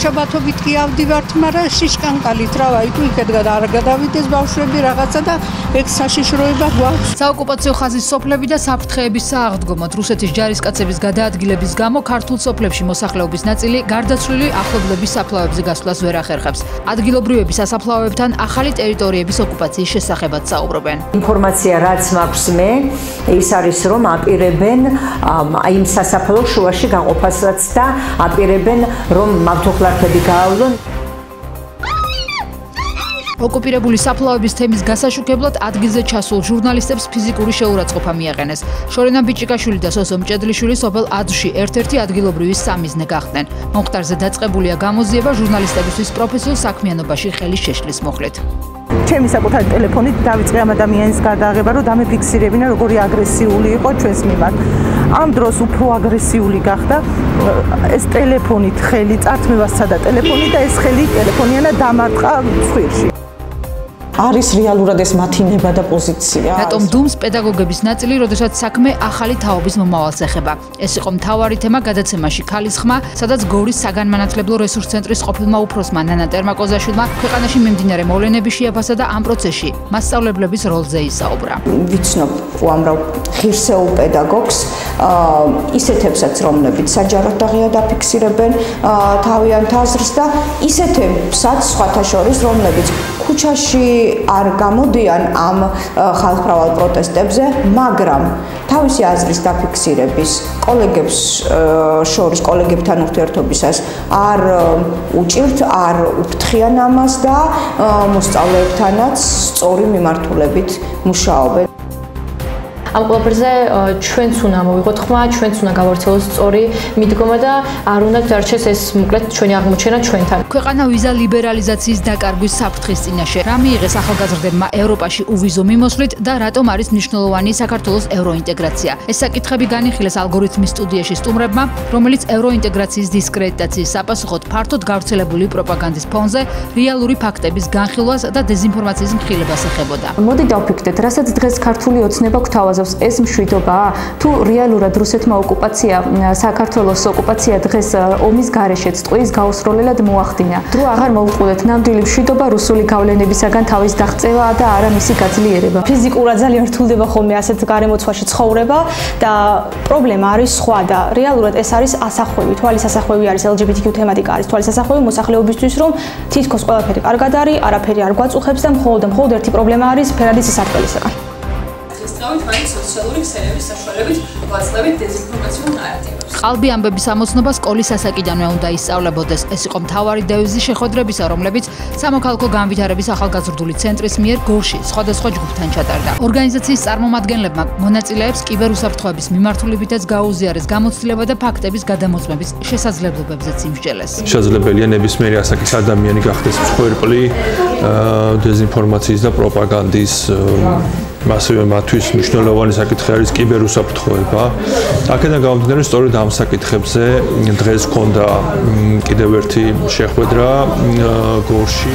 შაბათობით კი ავდივართ, მაგრამ შიშკანკალით რა თუ იქეთ არ გადავიდეს ბავშვები რაღაცა და ეგ საშიშროება გვაქვს. საოკუპაციო ხაზის სოფლები და საფრთხეების სააღდგომოდ რუსეთის ჯარისკაცების გადაადგილების გამო ქართულ სოფლებში მოსახლეობის ნაწილი გარდაცვლილი ახლობლების საფლავებზე გასვლას ვერ ახერხებს. ადგილობრივები სასაფლავოებთან ახალი ტერიტორიების ოკუპაციის შესახებაც საუბრობენ. ინფორმაცია რაც მაქვს მე, ის არის რომ აპირებენ იმ სასაფლაოს შუაში გაყოფასაც და აპირებენ რომ მავთუხლარქები გაავლონ. ოკუპირებული საფლავების თემის გასაშუქებლად ადგილზე ჩასულ ჟურნალისტებს ფიზიკური შეურაცხყოფა მიაყენეს. შორენა ბიჭიკაშვილი და სოსო მჭედლიშვილი სოფელ აძვში ერთ-ერთი ადგილობრივი სამიზნე გახდნენ. მომხდარზე დაწყებულია გამოზიება ჟურნალისტებისთვის პროფესიულ საქმიანობაში ხელის შეშლის მოხლით. ჩემი საკუთარი ტელეფონით დავიწყე ამ ადამიანის გადაღება, რომ დამეფიქსირებინა როგორი აგრესიული იყო ჩვენს მიმართ. ამ დროს უფრო აგრესიული გახდა ეს ტელეფონით ხელი წართმევას სცადა ტელეფონი და ეს ხელი ტელეფონიანად დამარტყა ცხვირში. არის რეალურად ეს მათი ნება და პოზიცია. რატომ დუმს პედაგოგების ნაწილი, როდესაც საქმე ახალი თაობის მომავალს ეხება. ეს იყო მთავარი თემა გადაცემაში ქალის ხმა, სადაც გორის საგანმანათლებლო რესურს ცენტრის ყოფილმა უფროსმა ნანა ტერმაკოზაშვილმა ქვეყანაში მიმდინარე მოვლენები შეაფასა და ამ პროცესში მასწავლებლების როლზე ისაუბრა. ვიცნობ უამრავ ღირსეულ პედაგოგს, ისეთებსაც, რომლებიც საჯაროდ და ღიად აფიქსირებენ თავიანთ აზრს და ისეთებსაც სხვათა შორის, რომლებიც ქუჩაში არ გამოდიან ამ ხალხმრავალ პროტესტებზე, მაგრამ თავისი აზრის დაფიქსირების კოლეგებს შორის, კოლეგებთან ურთიერთობისას არ უჭირთ, არ უფრთხიან ამას და მოსწავლეებთანაც სწორი მიმართულებით მუშაობენ. ამ ყველაფერზე ჩვენც უნდა მოვიღოთ ხმა, ჩვენც უნდა გავავრცელოთ სწორი მიდგომა და არ უნდა დარჩეს ეს მოკლედ ჩვენი აღმოჩენა ჩვენთან. ქვეყანა ვიზა ლიბერალიზაციის დაკარგვის საფრთხის წინაშე. რა მიიღეს ახალგაზრდებმა ევროპაში უვიზო მიმოსვლით და რატომ არის მნიშვნელოვანი საქართველოს ევროინტეგრაცია? ეს საკითხები განიხილეს ალგორითმის სტუდიაში სტუმრებმა, რომელიც ევროინტეგრაციის დისკრედიტაციის საპასუხოდ ფართოდ გავრცელებული პროპაგანდის ფონზე რეალური ფაქტების განხილვას და დეზინფორმაციის მხილებას ეხებოდა. მოდი დავფიქრდეთ, რასაც დღეს ქართული ოცნება გვთავაზობს ეს მშვიდობაა თუ რეალურად რუსეთმა ოკუპაცია საქართველოს ოკუპაცია დღეს ომის გარეშეც ტყუის გაუსროლელად მოახდინა. დრო აღარ მოუწყუდეთ ნამდვილი მშვიდობა რუსული გავლენებისაგან თავის დაღწევა და არა მისი გაძლიერება. ფიზიკურად ძალიან რთულდება ხოლმე ასეთ გარემოცვაში ცხოვრება და პრობლემა არის სხვა და რეალურად ეს არის ასახვევი. თვალის ასახვევი არის LGBTQ თემატიკა არის თვალის ასახვევი მოსახლეობისთვის რომ თითქოს ყველაფერი კარგად არის, არაფერი არ გვაწუხებს და მხოლოდ ერთი პრობლემა არის ფერადის სარტყელისაგან. თავის სოციალური ქსელების საშუალებით ვაძლევთ დეზინფორმაციულ ნარატივებს. ყალბი ამბების ამოცნობა სკოლის ასაკიდანვე უნდა ისწავლებოდეს. ეს იყო მთავარი დევიზი შეხვედრებისა, რომლებიც სამოქალაქო განვითარების ახალგაზრდული ცენტრის მიერ გორში სხვადასხვა ჯგუფთან ჩატარდა. ორგანიზაციის წარმომადგენლებმა მონაწილეებს კიბერუსაფრთხოების მიმართულებითაც გაუზიარეს გამოცდილება და ფაქტების გადამოწმების შესაძლებლობებზეც იმსჯელეს. შესაძლებელია ნებისმიერი ასაკის ადამიანი გახდეს მსხვერპლი დეზინფორმაციის და პროპაგანდის მასივე მათთვის მნიშვნელოვანი საკითხი არის კიბერუსაფრთხოება. აქედან გამომდინარე სწორედ ამ საკითხებზე დღეს გქონდა კიდევ ერთი შეხვედრა გორში.